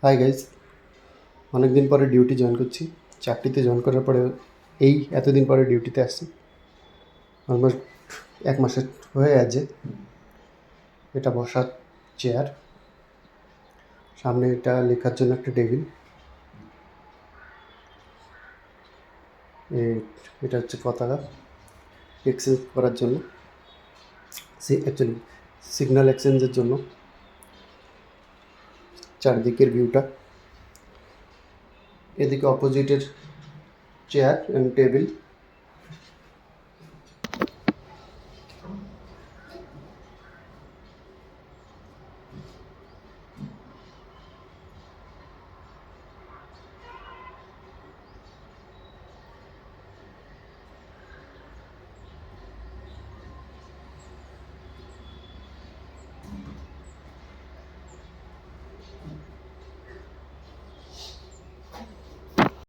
Hi guys, অনেক দিন পরে ডিউটি জয়েন করছি। চাকরিতে জয়েন করার পরে এতদিন পরে ডিউটিতে আসছি। অলমোস্ট 1 মাসের হয়ে আছে। এটা বসার চেয়ার, সামনে এটা লেখার জন্য একটা টেবিল, এটা হচ্ছে পতাকা এক্সচেঞ্জ করার জন্য, অ্যাকচুয়ালি সিগন্যাল এক্সচেঞ্জের জন্য। চারদিকের ভিউটা, এদিকে অপোজিটের চেয়ার অ্যান্ড টেবিল,